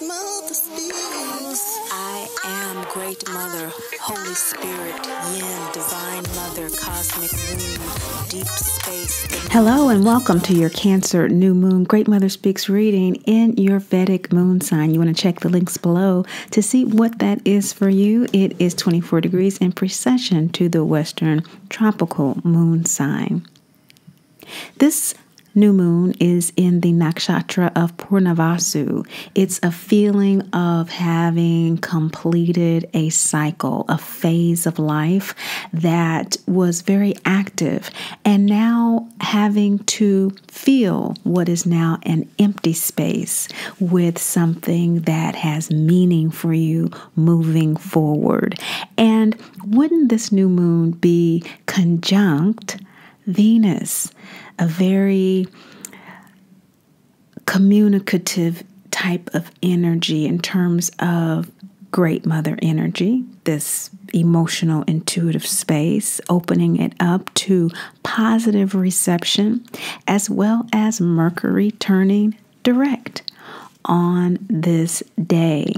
Mother speaks. I am Great Mother, Holy Spirit, Yin, Divine Mother, Cosmic Womb, Deep Space. Hello and welcome to your Cancer New Moon Great Mother Speaks reading in your Vedic moon sign. You want to check the links below to see what that is for you. It is 24 degrees in precession to the Western tropical moon sign. This new moon is in the nakshatra of Purnavasu. It's a feeling of having completed a cycle, a phase of life that was very active, and now having to fill what is now an empty space with something that has meaning for you moving forward. And wouldn't this new moon be conjunct Venus, a very communicative type of energy in terms of Great Mother energy, this emotional, intuitive space, opening it up to positive reception, as well as Mercury turning direct on this day.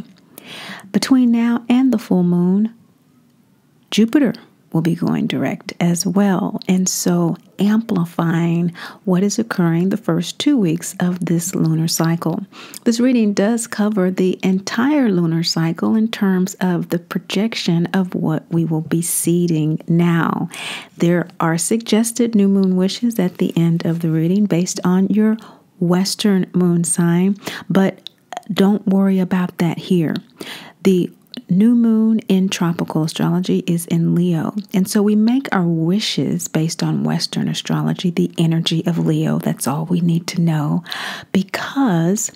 Between now and the full moon, Jupiter will be going direct as well. And so amplifying what is occurring the first 2 weeks of this lunar cycle. This reading does cover the entire lunar cycle in terms of the projection of what we will be seeding now. There are suggested new moon wishes at the end of the reading based on your Western moon sign, but don't worry about that here. The new moon in tropical astrology is in Leo. And so we make our wishes based on Western astrology, the energy of Leo. That's all we need to know, because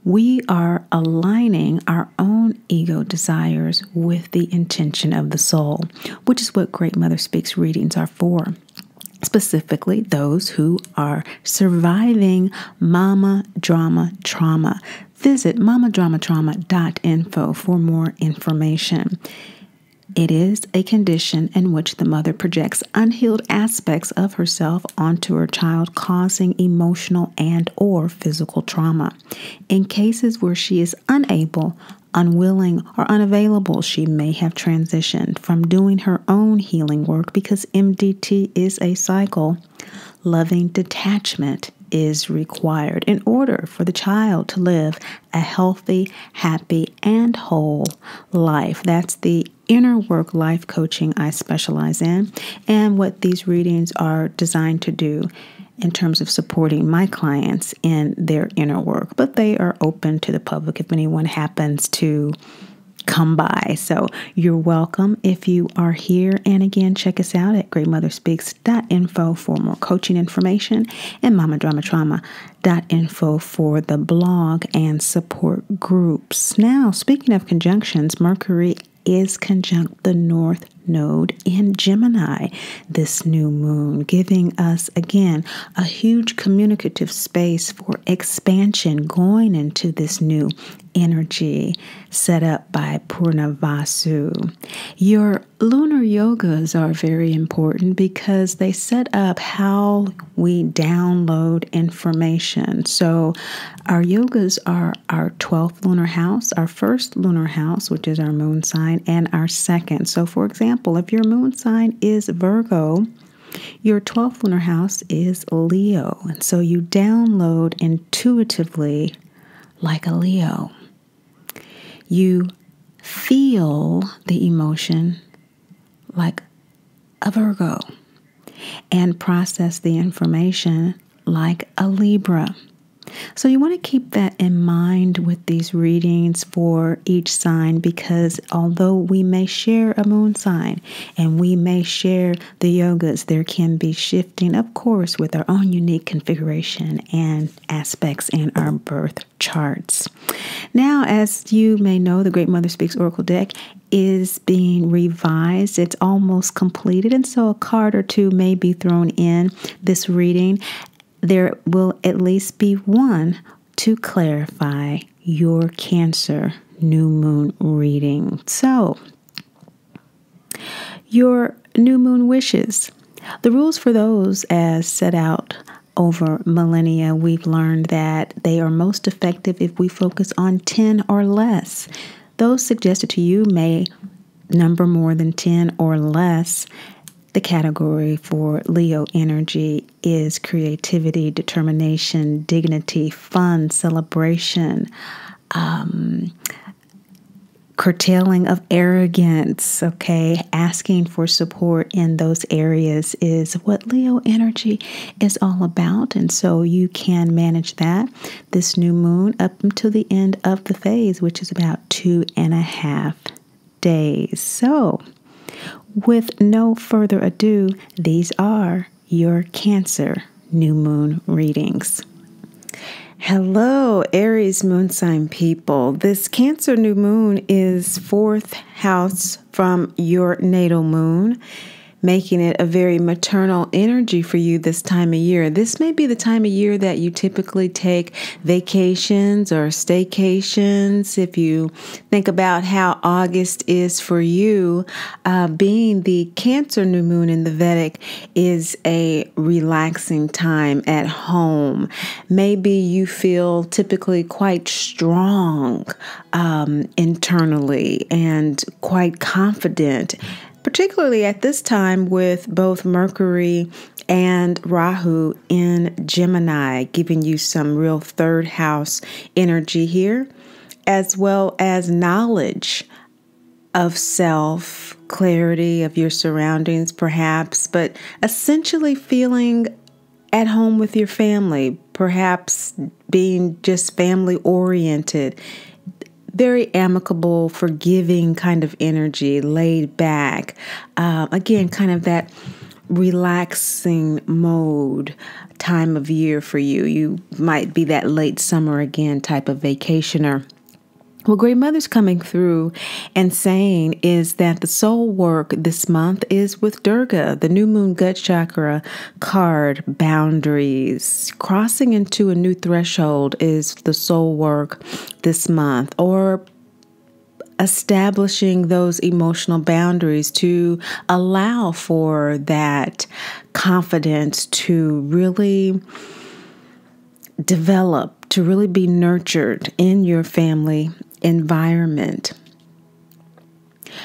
we are aligning our own ego desires with the intention of the soul, which is what Great Mother Speaks readings are for. Specifically, those who are surviving mama drama trauma. Visit mamadramatrauma.info for more information. It is a condition in which the mother projects unhealed aspects of herself onto her child, causing emotional and or physical trauma. In cases where she is unable, unwilling, or unavailable, she may have transitioned from doing her own healing work because MDT is a cycle. Loving detachment is required in order for the child to live a healthy, happy, and whole life. That's the inner work life coaching I specialize in, and what these readings are designed to do in terms of supporting my clients in their inner work. But they are open to the public if anyone happens to come by. So you're welcome if you are here. And again, check us out at greatmotherspeaks.info for more coaching information, and mamadramatrauma.info for the blog and support groups. Now, speaking of conjunctions, Mercury is conjunct the North Node in Gemini this new moon, giving us again a huge communicative space for expansion going into this new energy set up by Purnavasu. Your lunar yogas are very important because they set up how we download information. So our yogas are our 12th lunar house, our first lunar house, which is our moon sign, and our second. So for example, if your moon sign is Virgo, your 12th lunar house is Leo. And so you download intuitively like a Leo. You feel the emotion like a Virgo and process the information like a Libra. So you want to keep that in mind with these readings for each sign, because although we may share a moon sign and we may share the yogas, there can be shifting, of course, with our own unique configuration and aspects in our birth charts. Now, as you may know, the Great Mother Speaks Oracle deck is being revised. It's almost completed, and so a card or two may be thrown in this reading. There will at least be one to clarify your Cancer new moon reading. So, your new moon wishes. The rules for those as set out over millennia, we've learned that they are most effective if we focus on 10 or less. Those suggested to you may number more than 10 or less. The category for Leo energy is creativity, determination, dignity, fun, celebration, curtailing of arrogance, okay? Asking for support in those areas is what Leo energy is all about. And so you can manage that this new moon up until the end of the phase, which is about 2.5 days. So with no further ado, these are your Cancer new moon readings. Hello, Aries moon sign people. This Cancer new moon is 4th house from your natal moon, making it a very maternal energy for you this time of year. This may be the time of year that you typically take vacations or staycations. If you think about how August is for you, being the Cancer new moon in the Vedic is a relaxing time at home. Maybe you feel typically quite strong internally and quite confident, particularly at this time with both Mercury and Rahu in Gemini, giving you some real 3rd house energy here, as well as knowledge of self, clarity of your surroundings perhaps, but essentially feeling at home with your family, perhaps being just family oriented. Very amicable, forgiving kind of energy, laid back. Again, kind of that relaxing mode time of year for you. You might be that late summer again type of vacationer. What Great Mother's coming through and saying is that the soul work this month is with Durga, the new moon gut chakra card, boundaries. Crossing into a new threshold is the soul work this month, or establishing those emotional boundaries to allow for that confidence to really develop, to really be nurtured in your family environment.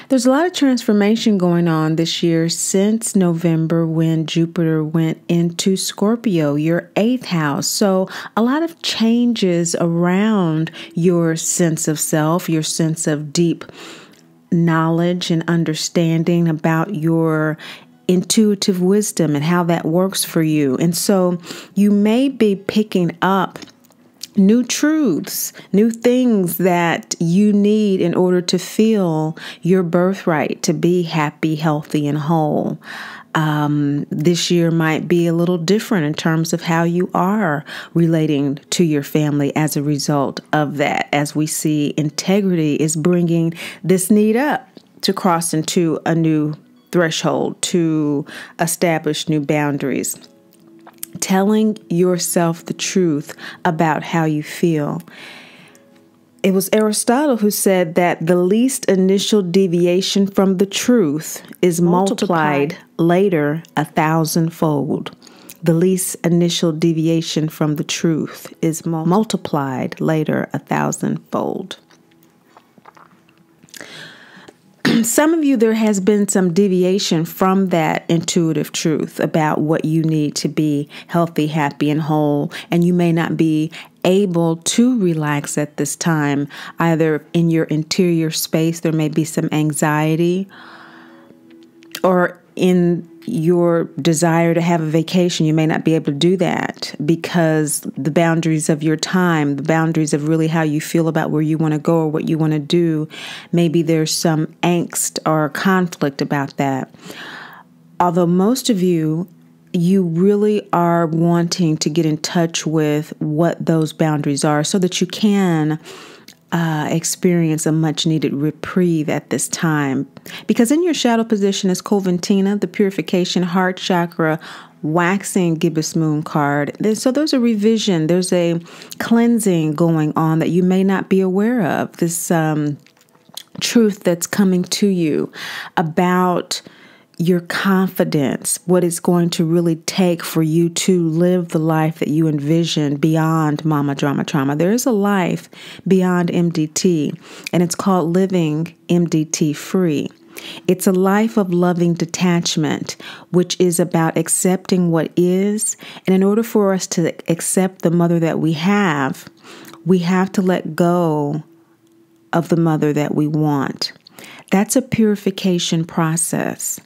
There's a lot of transformation going on this year since November when Jupiter went into Scorpio, your 8th house. So a lot of changes around your sense of self, your sense of deep knowledge and understanding about your intuitive wisdom and how that works for you. And so you may be picking up new truths, new things that you need in order to feel your birthright, to be happy, healthy, and whole. This year might be a little different in terms of how you are relating to your family as a result of that. As we see, integrity is bringing this need up to cross into a new threshold, to establish new boundaries. Telling yourself the truth about how you feel. It was Aristotle who said that the least initial deviation from the truth is multiplied later 1,000-fold. The least initial deviation from the truth is multiplied later 1,000-fold. Some of you, there has been some deviation from that intuitive truth about what you need to be healthy, happy, and whole, and you may not be able to relax at this time. Either in your interior space, there may be some anxiety, or in your desire to have a vacation, you may not be able to do that because the boundaries of your time, the boundaries of really how you feel about where you want to go or what you want to do, maybe there's some angst or conflict about that. Although most of you really are wanting to get in touch with what those boundaries are so that you can experience a much needed reprieve at this time. Because in your shadow position is Coventina, the purification heart chakra, waxing gibbous moon card. So there's a revision, there's a cleansing going on that you may not be aware of. This truth that's coming to you about your confidence, what it's going to really take for you to live the life that you envision beyond mama, drama, trauma. There is a life beyond MDT, and it's called living MDT free. It's a life of loving detachment, which is about accepting what is. And in order for us to accept the mother that we have to let go of the mother that we want. That's a purification process.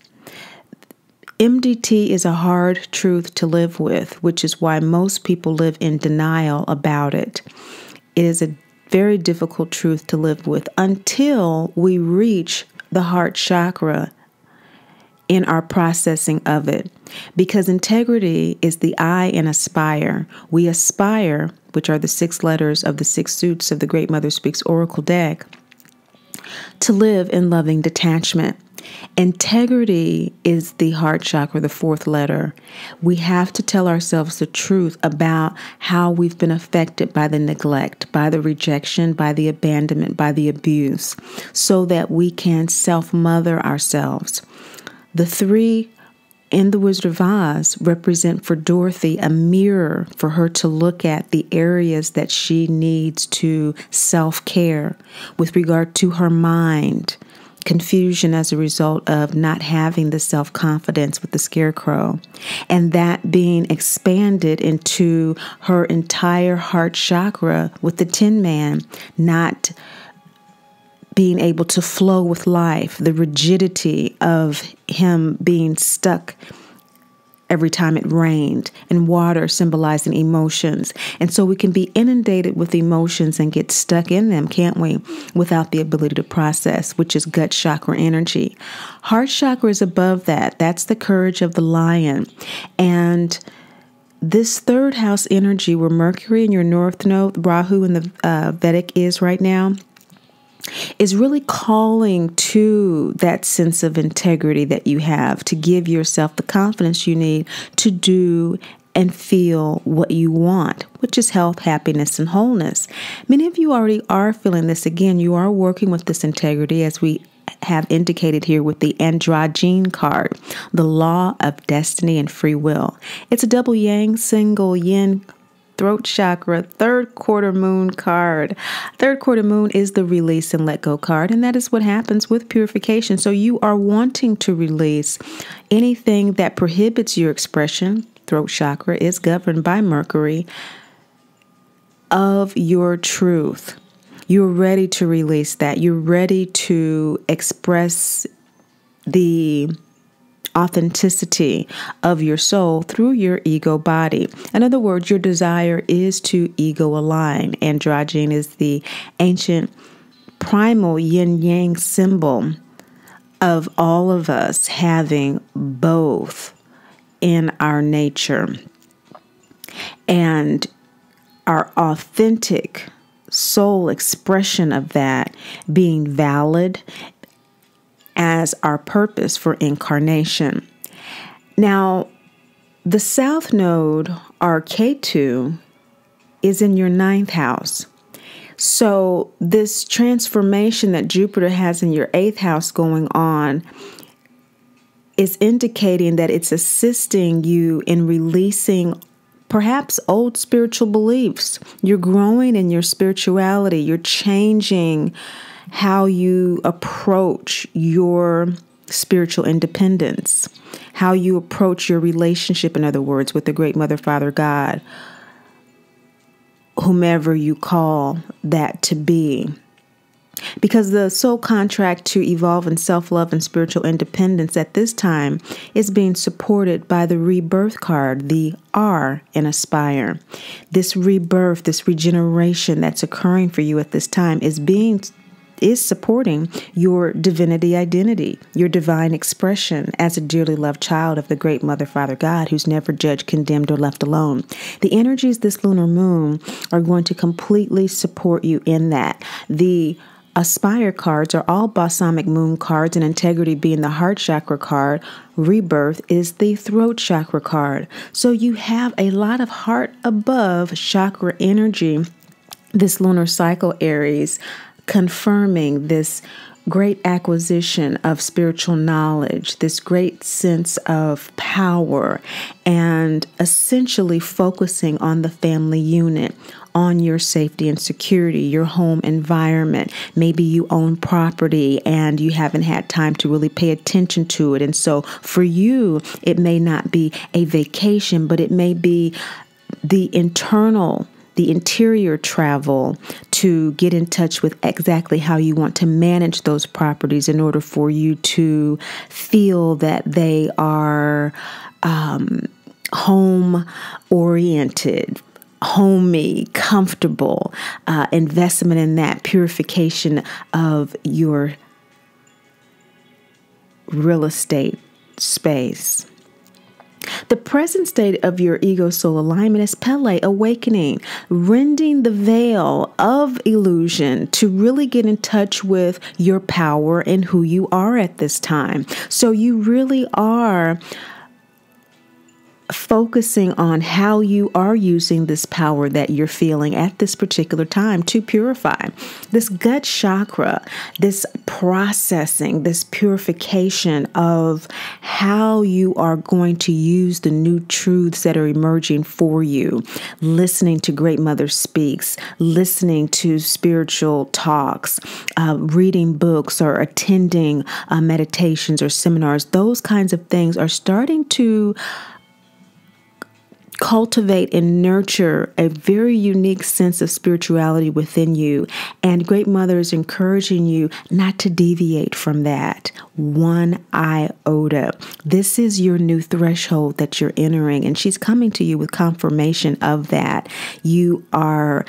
MDT is a hard truth to live with, which is why most people live in denial about it. It is a very difficult truth to live with until we reach the heart chakra in our processing of it. Because integrity is the I in aspire. We aspire, which are the 6 letters of the 6 suits of the Great Mother Speaks Oracle deck, to live in loving detachment. Integrity is the heart chakra, the 4th letter. We have to tell ourselves the truth about how we've been affected by the neglect, by the rejection, by the abandonment, by the abuse, so that we can self-mother ourselves. The 3 in the Wizard of Oz represent for Dorothy a mirror for her to look at the areas that she needs to self-care with regard to her mind, confusion as a result of not having the self-confidence with the Scarecrow, and that being expanded into her entire heart chakra with the Tin Man, not being able to flow with life, the rigidity of him being stuck every time it rained, and water symbolizing emotions. And so we can be inundated with emotions and get stuck in them, can't we? Without the ability to process, which is gut chakra energy. Heart chakra is above that. That's the courage of the lion. And this 3rd house energy, where Mercury in your north node, Rahu in the Vedic is right now, is really calling to that sense of integrity that you have, to give yourself the confidence you need to do and feel what you want, which is health, happiness, and wholeness. Many of you already are feeling this. Again, you are working with this integrity, as we have indicated here with the androgyne card, the law of destiny and free will. It's a double yang, single yin, throat chakra, 3rd quarter moon card. 3rd quarter moon is the release and let go card, and that is what happens with purification. So you are wanting to release anything that prohibits your expression. Throat chakra is governed by Mercury, of your truth. You're ready to release that. You're ready to express the authenticity of your soul through your ego body. In other words, your desire is to ego align. Androgyne is the ancient primal yin-yang symbol of all of us having both in our nature, and our authentic soul expression of that being valid as our purpose for incarnation. Now, the South Node, or K2, is in your 9th house. So this transformation that Jupiter has in your 8th house going on is indicating that it's assisting you in releasing perhaps old spiritual beliefs. You're growing in your spirituality. You're changing how you approach your spiritual independence, how you approach your relationship, in other words, with the Great Mother, Father, God, whomever you call that to be. Because the soul contract to evolve in self-love and spiritual independence at this time is being supported by the rebirth card, the R in Aspire. This rebirth, this regeneration that's occurring for you at this time is supporting your divinity identity, your divine expression as a dearly loved child of the Great Mother, Father, God, who's never judged, condemned, or left alone. The energies this lunar moon are going to completely support you in that. The Aspire cards are all balsamic moon cards, and integrity being the heart chakra card. Rebirth is the throat chakra card. So you have a lot of heart above chakra energy this lunar cycle, Aries, confirming this great acquisition of spiritual knowledge, this great sense of power, and essentially focusing on the family unit, on your safety and security, your home environment. Maybe you own property and you haven't had time to really pay attention to it. And so for you, it may not be a vacation, but it may be the interior travel to get in touch with exactly how you want to manage those properties in order for you to feel that they are home-oriented, homey, comfortable, investment in that, purification of your real estate space. The present state of your ego soul alignment is Pele, awakening, rending the veil of illusion to really get in touch with your power and who you are at this time. So you really are focusing on how you are using this power that you're feeling at this particular time to purify this gut chakra, this processing, this purification of how you are going to use the new truths that are emerging for you, listening to Great Mother Speaks, listening to spiritual talks, reading books or attending meditations or seminars. Those kinds of things are starting to cultivate and nurture a very unique sense of spirituality within you. And Great Mother is encouraging you not to deviate from that one iota. This is your new threshold that you're entering, and she's coming to you with confirmation of that. You are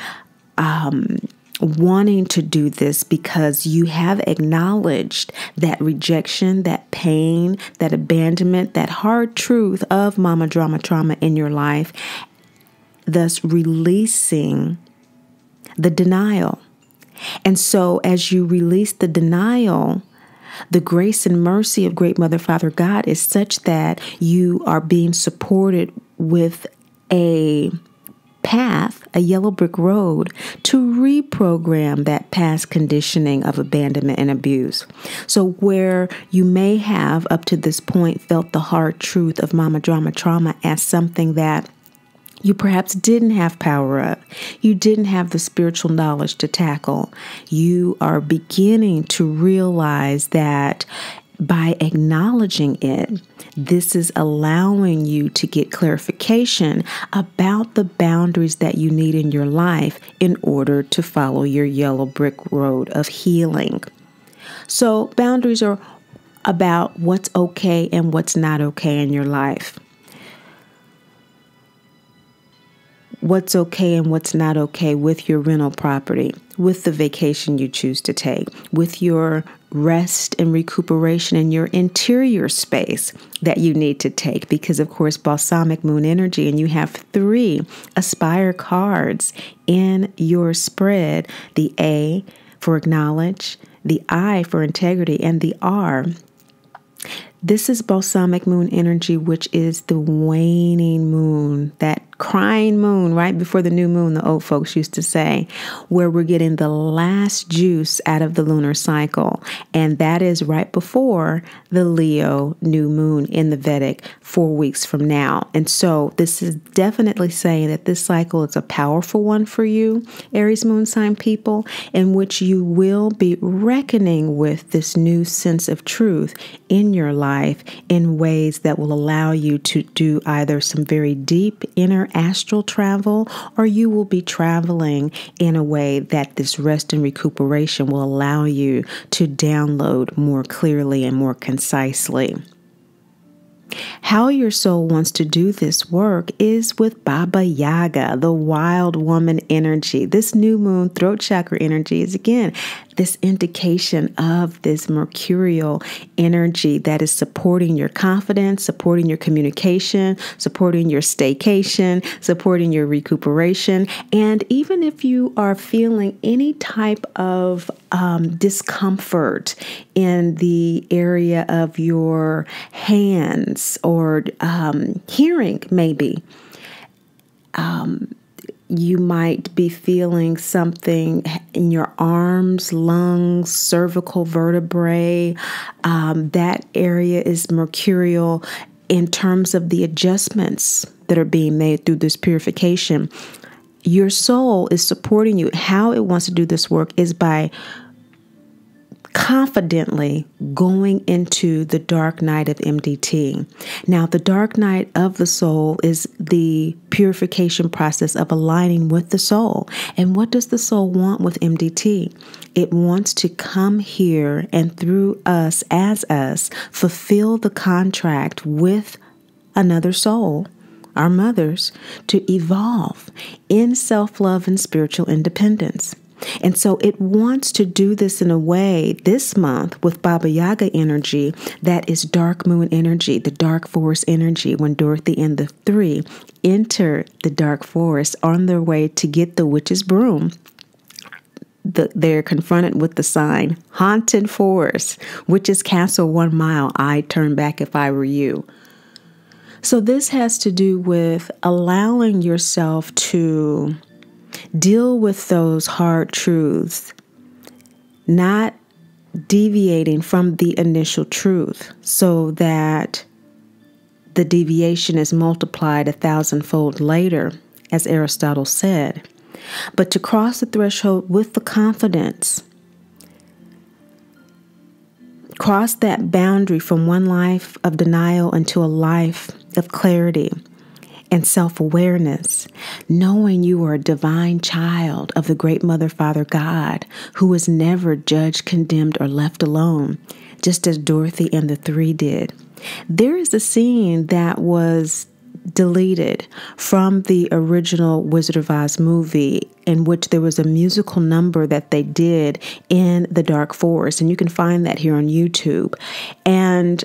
wanting to do this because you have acknowledged that rejection, that pain, that abandonment, that hard truth of mama drama trauma in your life, thus releasing the denial. And so as you release the denial, the grace and mercy of Great Mother, Father, God is such that you are being supported with a path, a yellow brick road, to reprogram that past conditioning of abandonment and abuse. So where you may have up to this point felt the hard truth of mama drama trauma as something that you perhaps didn't have power of, you didn't have the spiritual knowledge to tackle, you are beginning to realize that by acknowledging it, this is allowing you to get clarification about the boundaries that you need in your life in order to follow your yellow brick road of healing. So boundaries are about what's okay and what's not okay in your life. What's okay and what's not okay with your rental property, with the vacation you choose to take, with your rest and recuperation in your interior space that you need to take. Because, of course, balsamic moon energy, and you have 3 Aspire cards in your spread, the A for acknowledge, the I for integrity, and the R. This is balsamic moon energy, which is the waning moon, that crying moon right before the new moon, the old folks used to say, where we're getting the last juice out of the lunar cycle. And that is right before the Leo new moon in the Vedic 4 weeks from now. And so this is definitely saying that this cycle is a powerful one for you, Aries moon sign people, in which you will be reckoning with this new sense of truth in your life in ways that will allow you to do either some very deep inner astral travel, or you will be traveling in a way that this rest and recuperation will allow you to download more clearly and more concisely. How your soul wants to do this work is with Baba Yaga, the wild woman energy. This new moon throat chakra energy is, again, this indication of this mercurial energy that is supporting your confidence, supporting your communication, supporting your staycation, supporting your recuperation. And even if you are feeling any type of discomfort in the area of your hands or hearing, maybe, you might be feeling something in your arms, lungs, cervical vertebrae. That area is mercurial in terms of the adjustments that are being made through this purification. Your soul is supporting you. How it wants to do this work is by confidently going into the dark night of MDT. Now, the dark night of the soul is the purification process of aligning with the soul. And what does the soul want with MDT? It wants to come here and through us, as us, fulfill the contract with another soul, our mothers, to evolve in self-love and spiritual independence. And so it wants to do this in a way this month with Baba Yaga energy that is dark moon energy, the dark forest energy, when Dorothy and the three enter the dark forest on their way to get the witch's broom. They're confronted with the sign, Haunted Forest, Witch's Castle 1 mile, I'd turn back if I were you. So this has to do with allowing yourself to deal with those hard truths, not deviating from the initial truth so that the deviation is multiplied 1,000-fold later, as Aristotle said, but to cross the threshold with the confidence, cross that boundary from one life of denial into a life of clarity and self-awareness, knowing you are a divine child of the great Mother, Father, God, who was never judged, condemned, or left alone, just as Dorothy and the three did. There is a scene that was deleted from the original Wizard of Oz movie in which there was a musical number that they did in the dark forest, and you can find that here on YouTube. And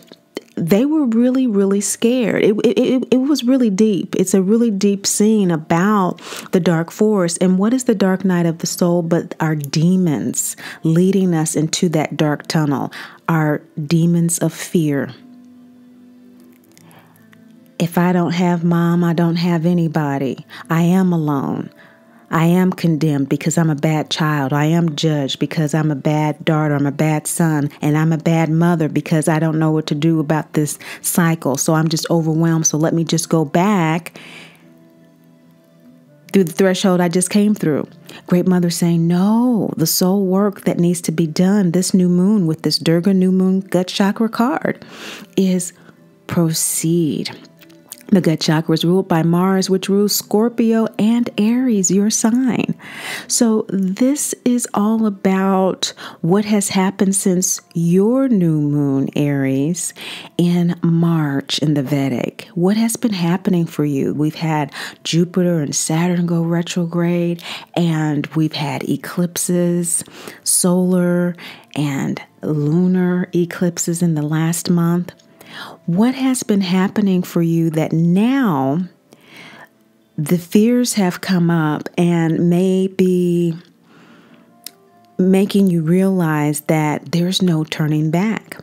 they were really, really scared. It was really deep. It's a really deep scene about the dark forest. And what is the dark night of the soul but our demons leading us into that dark tunnel, our demons of fear. If I don't have mom, I don't have anybody. I am alone. I am condemned because I'm a bad child. I am judged because I'm a bad daughter. I'm a bad son. And I'm a bad mother because I don't know what to do about this cycle. So I'm just overwhelmed. So let me just go back through the threshold I just came through. Great Mother saying, no, the soul work that needs to be done this new moon with this Durga new moon gut chakra card is proceed. The gut chakra is ruled by Mars, which rules Scorpio and Aries, your sign. So this is all about what has happened since your new moon, Aries, in March in the Vedic. What has been happening for you? We've had Jupiter and Saturn go retrograde, and we've had eclipses, solar and lunar eclipses in the last month. What has been happening for you that now the fears have come up and may be making you realize that there's no turning back?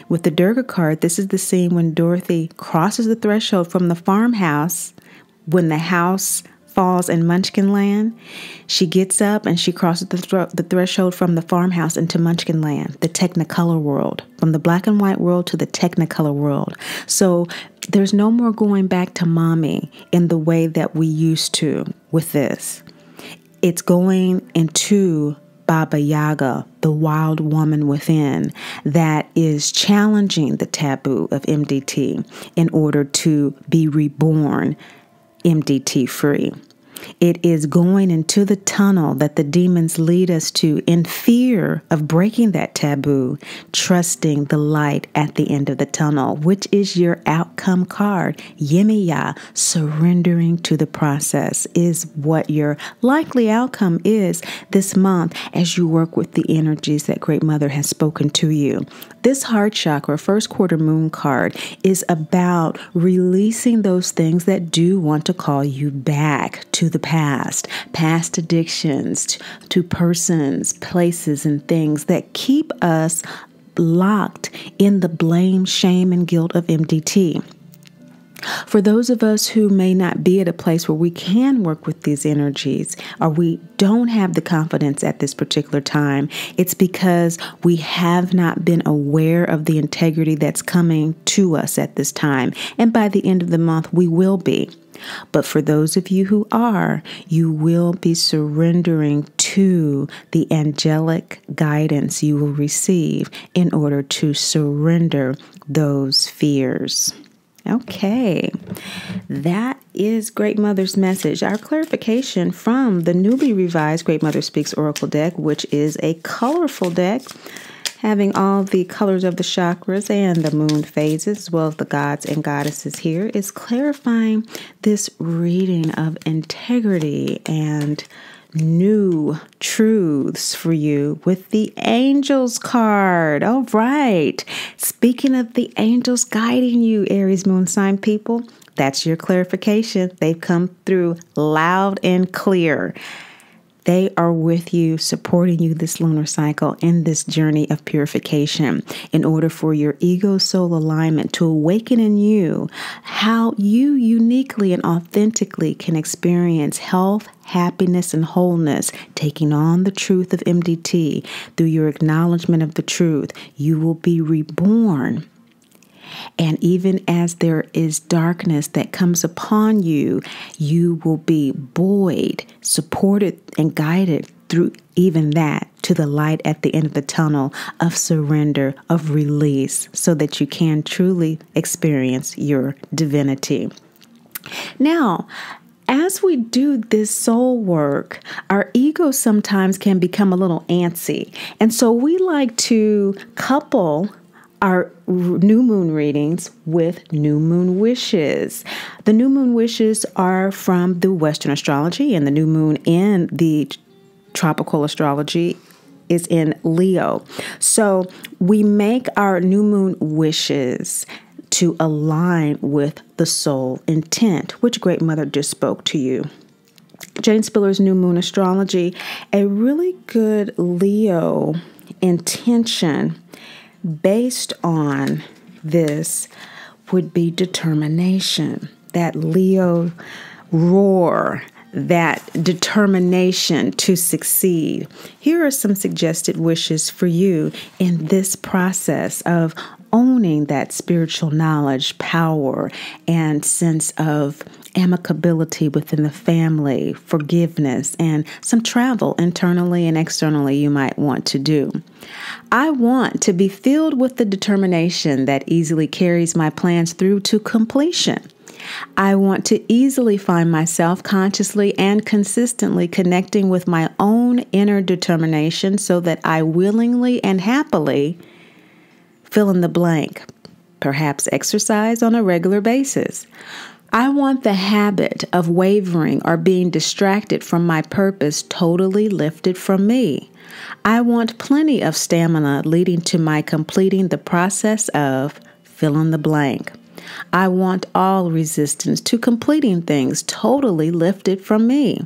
With the Durga card, this is the scene when Dorothy crosses the threshold from the farmhouse when the house falls in Munchkin Land. She gets up and she crosses the threshold from the farmhouse into Munchkin Land, the Technicolor world, from the black and white world to the Technicolor world. So there's no more going back to mommy in the way that we used to with this. It's going into Baba Yaga, the wild woman within, that is challenging the taboo of MDT in order to be reborn MDT free. It is going into the tunnel that the demons lead us to in fear of breaking that taboo, trusting the light at the end of the tunnel, which is your outcome card. Yemiya, surrendering to the process, is what your likely outcome is this month as you work with the energies that Great Mother has spoken to you. This heart chakra, first quarter moon card, is about releasing those things that do want to call you back to the past addictions to persons, places, and things that keep us locked in the blame, shame, and guilt of MDT. For those of us who may not be at a place where we can work with these energies, or we don't have the confidence at this particular time, it's because we have not been aware of the integrity that's coming to us at this time. And by the end of the month, we will be. But for those of you who are, you will be surrendering to the angelic guidance you will receive in order to surrender those fears. Okay, that is Great Mother's message. Our clarification from the newly revised Great Mother Speaks Oracle deck, which is a colorful deck, having all the colors of the chakras and the moon phases, as well as the gods and goddesses here, is clarifying this reading of integrity and new truths for you with the angels card. All right. Speaking of the angels guiding you, Aries moon sign people, that's your clarification. They've come through loud and clear. They are with you, supporting you this lunar cycle in this journey of purification in order for your ego-soul alignment to awaken in you how you uniquely and authentically can experience health, happiness, and wholeness, taking on the truth of MDT. Through your acknowledgement of the truth, you will be reborn. And even as there is darkness that comes upon you, you will be buoyed, supported, and guided through even that to the light at the end of the tunnel of surrender, of release, so that you can truly experience your divinity. Now, as we do this soul work, our ego sometimes can become a little antsy. And so we like to couple our new moon readings with new moon wishes. The new moon wishes are from the Western astrology, and the new moon in the tropical astrology is in Leo. So we make our new moon wishes to align with the soul intent, which Great Mother just spoke to you. Jane Spiller's new moon astrology, a really good Leo intention based on this would be determination, that Leo roar, that determination to succeed. Here are some suggested wishes for you in this process of owning that spiritual knowledge, power, and sense of amicability within the family, forgiveness, and some travel internally and externally you might want to do. I want to be filled with the determination that easily carries my plans through to completion. I want to easily find myself consciously and consistently connecting with my own inner determination so that I willingly and happily fill in the blank, perhaps exercise on a regular basis. I want the habit of wavering or being distracted from my purpose totally lifted from me. I want plenty of stamina leading to my completing the process of fill in the blank. I want all resistance to completing things totally lifted from me.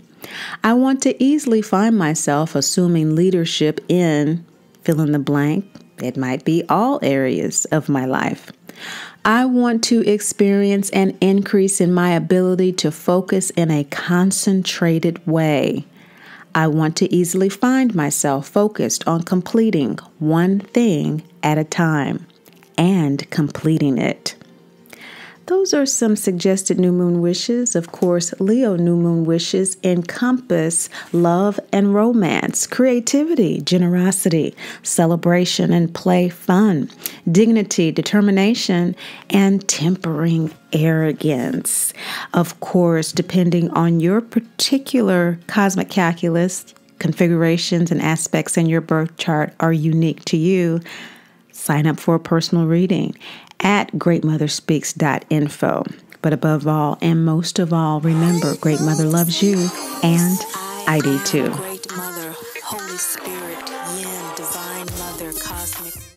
I want to easily find myself assuming leadership in fill in the blank. It might be all areas of my life. I want to experience an increase in my ability to focus in a concentrated way. I want to easily find myself focused on completing one thing at a time and completing it. Those are some suggested new moon wishes. Of course, Leo new moon wishes encompass love and romance, creativity, generosity, celebration and play, fun, dignity, determination, and tempering arrogance. Of course, depending on your particular cosmic calculus, configurations and aspects in your birth chart are unique to you. Sign up for a personal reading at greatmotherspeaks.info. But above all, and most of all, remember, Great Mother loves you, and I do too. Great Mother, Holy Spirit, Yin, Divine Mother, Cosmic